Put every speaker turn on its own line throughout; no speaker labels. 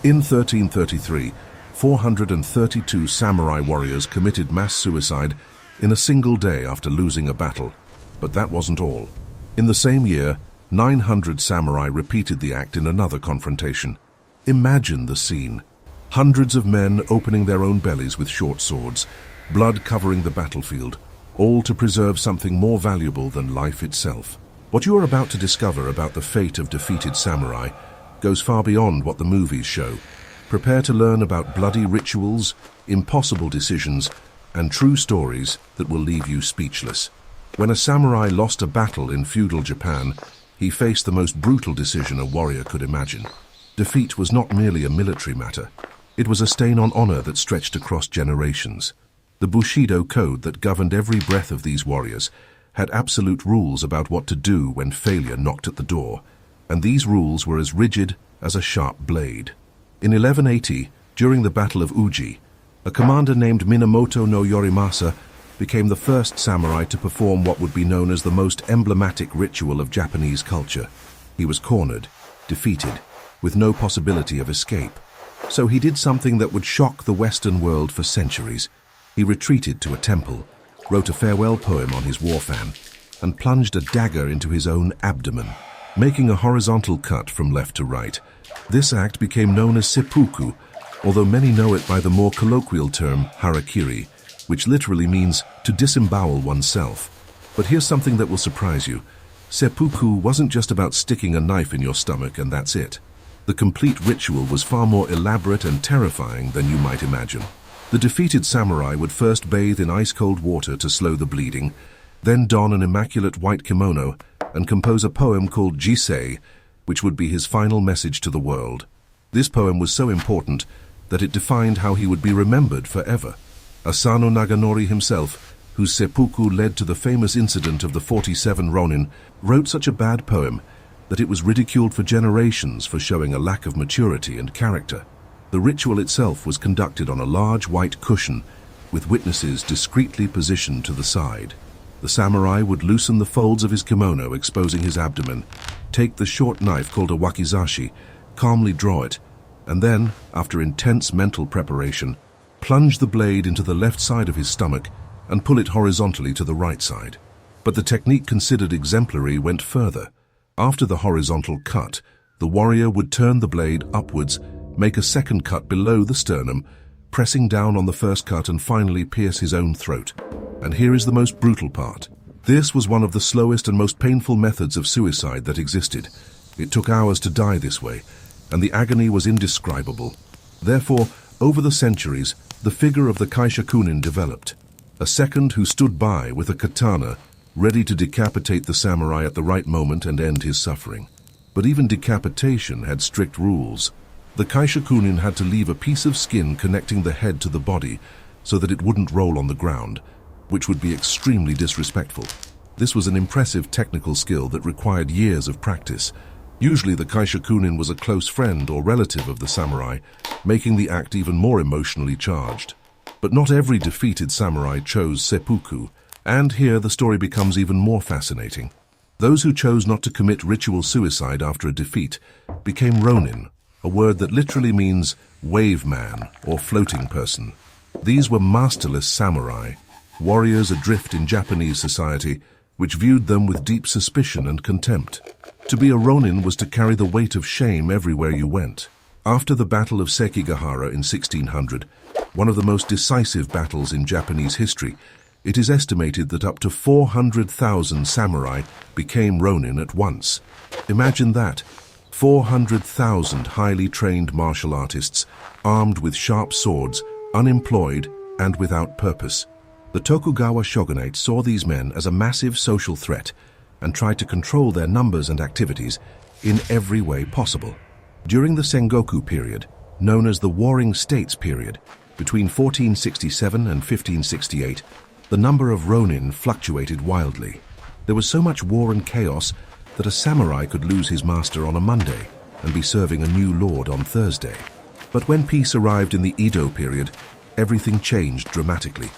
In 1333, 432 samurai warriors committed mass suicide in a single day after losing a battle. But that wasn't all. In the same year, 900 samurai repeated the act in another confrontation. Imagine the scene. Hundreds of men opening their own bellies with short swords, blood covering the battlefield, all to preserve something more valuable than life itself. What you are about to discover about the fate of defeated samurai goes far beyond what the movies show. Prepare to learn about bloody rituals, impossible decisions, and true stories that will leave you speechless. When a samurai lost a battle in feudal Japan, he faced the most brutal decision a warrior could imagine. Defeat was not merely a military matter. It was a stain on honor that stretched across generations. The Bushido code that governed every breath of these warriors had absolute rules about what to do when failure knocked at the door, and these rules were as rigid as a sharp blade. In 1180, during the Battle of Uji, a commander named Minamoto no Yorimasa became the first samurai to perform what would be known as the most emblematic ritual of Japanese culture. He was cornered, defeated, with no possibility of escape. So he did something that would shock the Western world for centuries. He retreated to a temple, wrote a farewell poem on his war fan, and plunged a dagger into his own abdomen, making a horizontal cut from left to right. This act became known as seppuku, although many know it by the more colloquial term harakiri, which literally means to disembowel oneself. But here's something that will surprise you. Seppuku wasn't just about sticking a knife in your stomach and that's it. The complete ritual was far more elaborate and terrifying than you might imagine. The defeated samurai would first bathe in ice-cold water to slow the bleeding, then don an immaculate white kimono and compose a poem called Jisei, which would be his final message to the world. This poem was so important that it defined how he would be remembered forever. Asano Naganori himself, whose seppuku led to the famous incident of the 47 Ronin, wrote such a bad poem that it was ridiculed for generations for showing a lack of maturity and character. The ritual itself was conducted on a large white cushion, with witnesses discreetly positioned to the side. The samurai would loosen the folds of his kimono, exposing his abdomen, take the short knife called a wakizashi, calmly draw it, and then, after intense mental preparation, plunge the blade into the left side of his stomach and pull it horizontally to the right side. But the technique considered exemplary went further. After the horizontal cut, the warrior would turn the blade upwards, make a second cut below the sternum, pressing down on the first cut and finally pierce his own throat. And here is the most brutal part. This was one of the slowest and most painful methods of suicide that existed. It took hours to die this way, and the agony was indescribable. Therefore, over the centuries, the figure of the kaishakunin developed. A second who stood by with a katana, ready to decapitate the samurai at the right moment and end his suffering. But even decapitation had strict rules. The kaishakunin had to leave a piece of skin connecting the head to the body so that it wouldn't roll on the ground, which would be extremely disrespectful. This was an impressive technical skill that required years of practice. Usually the kaishakunin was a close friend or relative of the samurai, making the act even more emotionally charged. But not every defeated samurai chose seppuku, and here the story becomes even more fascinating. Those who chose not to commit ritual suicide after a defeat became ronin, a word that literally means wave man or floating person. These were masterless samurai, warriors adrift in Japanese society, which viewed them with deep suspicion and contempt. To be a ronin was to carry the weight of shame everywhere you went. After the Battle of Sekigahara in 1600, one of the most decisive battles in Japanese history, it is estimated that up to 400,000 samurai became ronin at once. Imagine that. 400,000 highly trained martial artists, armed with sharp swords, unemployed, and without purpose. The Tokugawa shogunate saw these men as a massive social threat and tried to control their numbers and activities in every way possible. During the Sengoku period, known as the Warring States period, between 1467 and 1568, the number of ronin fluctuated wildly. There was so much war and chaos that a samurai could lose his master on a Monday and be serving a new lord on Thursday. But when peace arrived in the Edo period, everything changed dramatically.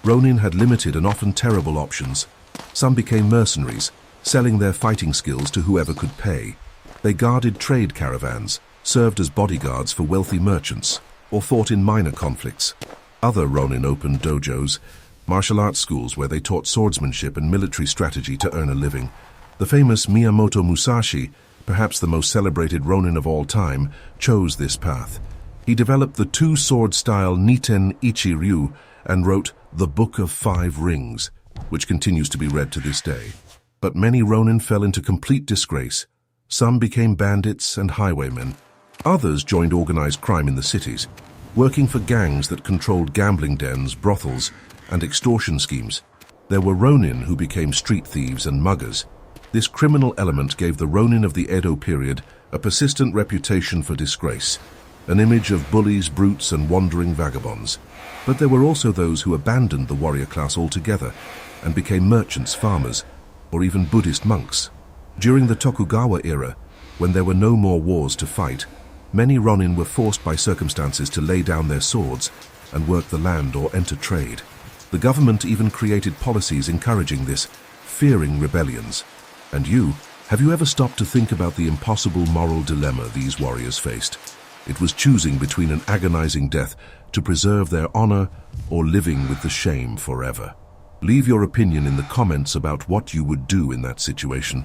Ronin had limited and often terrible options. Some became mercenaries, selling their fighting skills to whoever could pay. They guarded trade caravans, served as bodyguards for wealthy merchants, or fought in minor conflicts. Other Ronin opened dojos, martial arts schools where they taught swordsmanship and military strategy to earn a living. The famous Miyamoto Musashi, perhaps the most celebrated Ronin of all time, chose this path. He developed the two-sword style Niten Ichi Ryu and wrote The Book of Five Rings, which continues to be read to this day. But many Ronin fell into complete disgrace. Some became bandits and highwaymen. Others joined organized crime in the cities, working for gangs that controlled gambling dens, brothels, and extortion schemes. There were Ronin who became street thieves and muggers. This criminal element gave the Ronin of the Edo period a persistent reputation for disgrace, an image of bullies, brutes, and wandering vagabonds. But there were also those who abandoned the warrior class altogether and became merchants, farmers, or even Buddhist monks. During the Tokugawa era, when there were no more wars to fight, many Ronin were forced by circumstances to lay down their swords and work the land or enter trade. The government even created policies encouraging this, fearing rebellions. And you, have you ever stopped to think about the impossible moral dilemma these warriors faced? It was choosing between an agonizing death to preserve their honor or living with the shame forever. Leave your opinion in the comments about what you would do in that situation.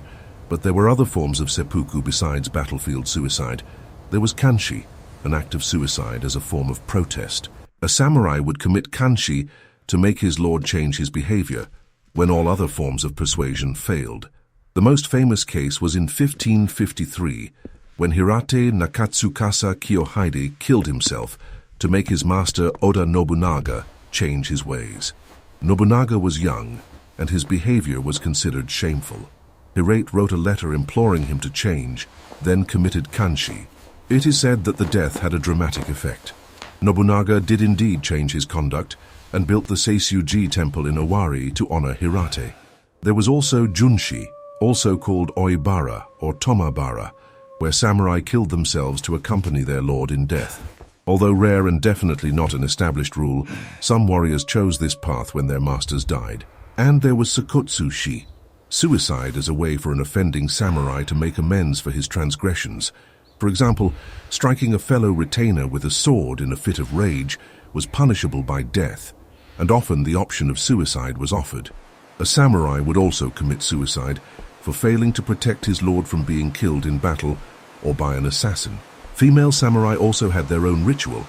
But there were other forms of seppuku besides battlefield suicide. There was kanshi, an act of suicide as a form of protest. A samurai would commit kanshi to make his lord change his behavior when all other forms of persuasion failed. The most famous case was in 1553, when Hirate Nakatsukasa Kiyohide killed himself to make his master Oda Nobunaga change his ways. Nobunaga was young, and his behavior was considered shameful. Hirate wrote a letter imploring him to change, then committed kanshi. It is said that the death had a dramatic effect. Nobunaga did indeed change his conduct and built the Seisuji temple in Owari to honor Hirate. There was also junshi, also called oibara or tomabara, where samurai killed themselves to accompany their lord in death. Although rare and definitely not an established rule, some warriors chose this path when their masters died. And there was sakotsushi, suicide as a way for an offending samurai to make amends for his transgressions. For example, striking a fellow retainer with a sword in a fit of rage was punishable by death, and often the option of suicide was offered. A samurai would also commit suicide for failing to protect his lord from being killed in battle or by an assassin. Female samurai also had their own ritual.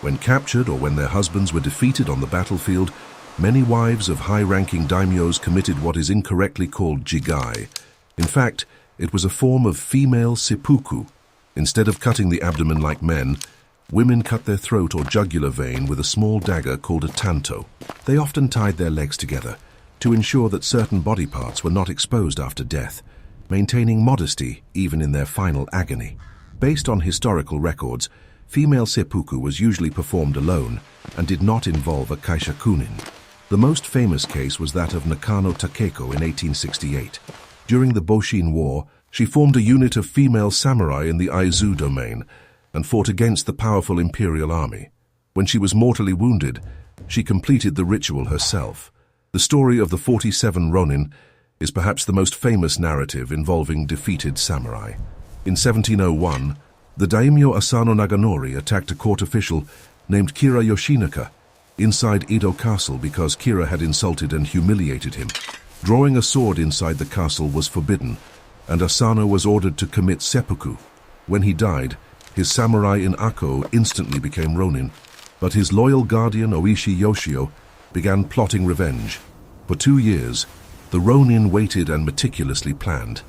When captured or when their husbands were defeated on the battlefield, many wives of high-ranking daimyos committed what is incorrectly called jigai. In fact, it was a form of female seppuku. Instead of cutting the abdomen like men, women cut their throat or jugular vein with a small dagger called a tanto. They often tied their legs together to ensure that certain body parts were not exposed after death, maintaining modesty even in their final agony. Based on historical records, female seppuku was usually performed alone and did not involve a kaishakunin. The most famous case was that of Nakano Takeko in 1868. During the Boshin War, she formed a unit of female samurai in the Aizu domain and fought against the powerful imperial army. When she was mortally wounded, she completed the ritual herself. The story of the 47 Ronin is perhaps the most famous narrative involving defeated samurai. In 1701, the daimyo Asano Naganori attacked a court official named Kira Yoshinaka inside Edo Castle because Kira had insulted and humiliated him. Drawing a sword inside the castle was forbidden, and Asano was ordered to commit seppuku. When he died, his samurai in Ako instantly became Ronin, but his loyal guardian Oishi Yoshio began plotting revenge. For 2 years, the Ronin waited and meticulously planned.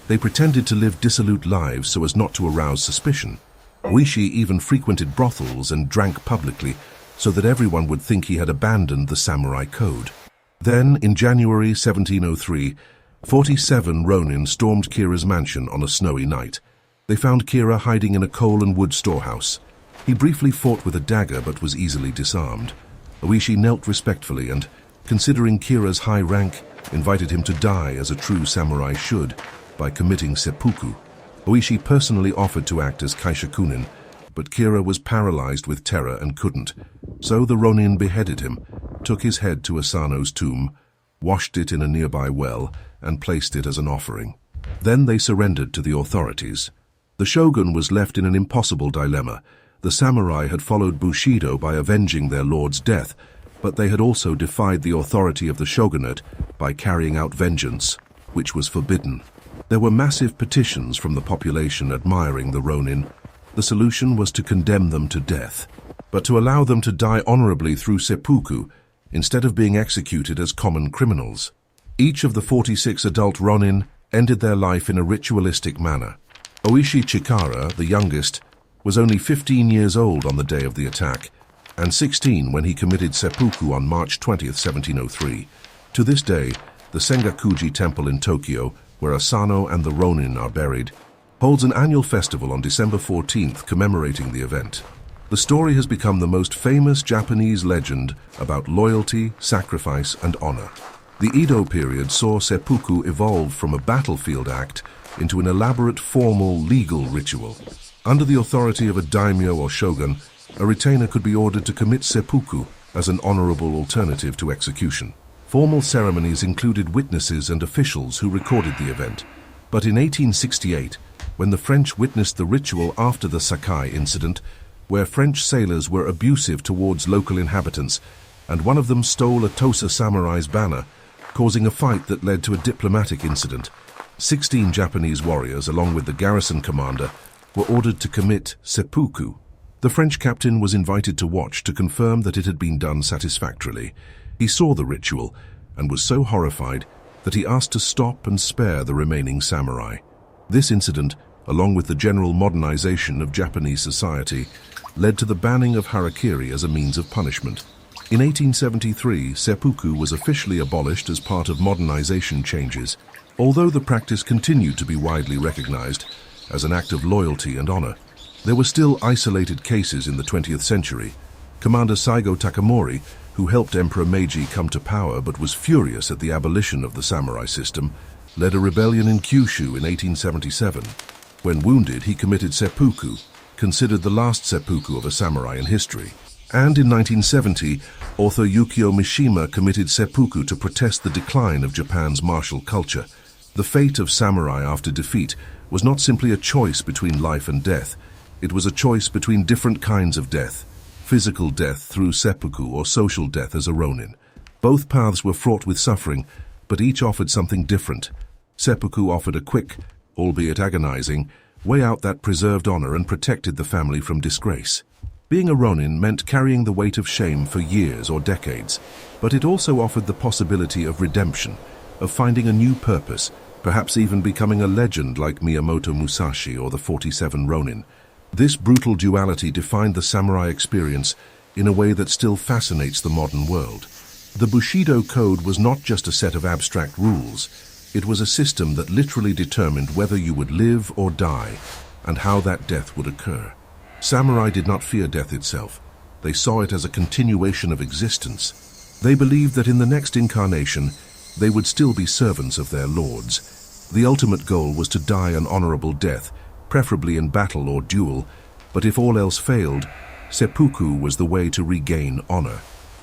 They pretended to live dissolute lives so as not to arouse suspicion. Oishi even frequented brothels and drank publicly so that everyone would think he had abandoned the samurai code. Then, in January 1703, 47 Ronin stormed Kira's mansion on a snowy night. They found Kira hiding in a coal and wood storehouse. He briefly fought with a dagger but was easily disarmed. Oishi knelt respectfully and, considering Kira's high rank, invited him to die as a true samurai should, by committing seppuku. Oishi personally offered to act as kaishakunin, but Kira was paralyzed with terror and couldn't. So the Ronin beheaded him, took his head to Asano's tomb, washed it in a nearby well, and placed it as an offering. Then they surrendered to the authorities. The shogun was left in an impossible dilemma. The samurai had followed Bushido by avenging their lord's death, but they had also defied the authority of the shogunate by carrying out vengeance, which was forbidden. There were massive petitions from the population admiring the ronin. The solution was to condemn them to death, but to allow them to die honorably through seppuku, instead of being executed as common criminals. Each of the 46 adult ronin ended their life in a ritualistic manner. Oishi Chikara, the youngest, was only 15 years old on the day of the attack, and 16 when he committed seppuku on March 20, 1703. To this day, the Sengakuji Temple in Tokyo, where Asano and the ronin are buried, holds an annual festival on December 14th commemorating the event. The story has become the most famous Japanese legend about loyalty, sacrifice, and honor. The Edo period saw seppuku evolve from a battlefield act into an elaborate formal legal ritual. Under the authority of a daimyo or shogun, a retainer could be ordered to commit seppuku as an honorable alternative to execution. Formal ceremonies included witnesses and officials who recorded the event. But in 1868, when the French witnessed the ritual after the Sakai incident, where French sailors were abusive towards local inhabitants, and one of them stole a Tosa samurai's banner, causing a fight that led to a diplomatic incident, 16 Japanese warriors, along with the garrison commander, were ordered to commit seppuku. The French captain was invited to watch to confirm that it had been done satisfactorily. He saw the ritual and was so horrified that he asked to stop and spare the remaining samurai. This incident, along with the general modernization of Japanese society, led to the banning of harakiri as a means of punishment. In 1873, seppuku was officially abolished as part of modernization changes, although the practice continued to be widely recognized as an act of loyalty and honor. There were still isolated cases in the 20th century. Commander Saigo Takamori, who helped Emperor Meiji come to power but was furious at the abolition of the samurai system, led a rebellion in Kyushu in 1877. When wounded, he committed seppuku, considered the last seppuku of a samurai in history. And in 1970, author Yukio Mishima committed seppuku to protest the decline of Japan's martial culture. The fate of samurai after defeat was not simply a choice between life and death. It was a choice between different kinds of death: physical death through seppuku or social death as a ronin. Both paths were fraught with suffering, but each offered something different. Seppuku offered a quick, albeit agonizing, way out that preserved honor and protected the family from disgrace. Being a ronin meant carrying the weight of shame for years or decades, but it also offered the possibility of redemption, of finding a new purpose, perhaps even becoming a legend like Miyamoto Musashi or the 47 Ronin. This brutal duality defined the samurai experience in a way that still fascinates the modern world. The Bushido Code was not just a set of abstract rules. It was a system that literally determined whether you would live or die, and how that death would occur. Samurai did not fear death itself. They saw it as a continuation of existence. They believed that in the next incarnation, they would still be servants of their lords. The ultimate goal was to die an honorable death, preferably in battle or duel, but if all else failed, seppuku was the way to regain honor.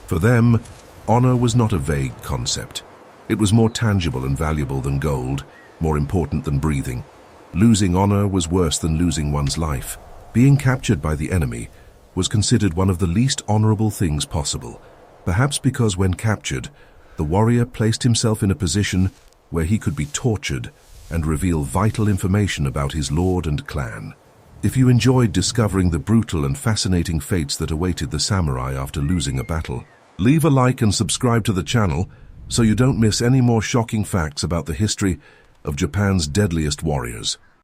For them, honor was not a vague concept. It was more tangible and valuable than gold, more important than breathing. Losing honor was worse than losing one's life. Being captured by the enemy was considered one of the least honorable things possible, perhaps because when captured, the warrior placed himself in a position where he could be tortured and reveal vital information about his lord and clan. If you enjoyed discovering the brutal and fascinating fates that awaited the samurai after losing a battle, leave a like and subscribe to the channel so you don't miss any more shocking facts about the history of Japan's deadliest warriors.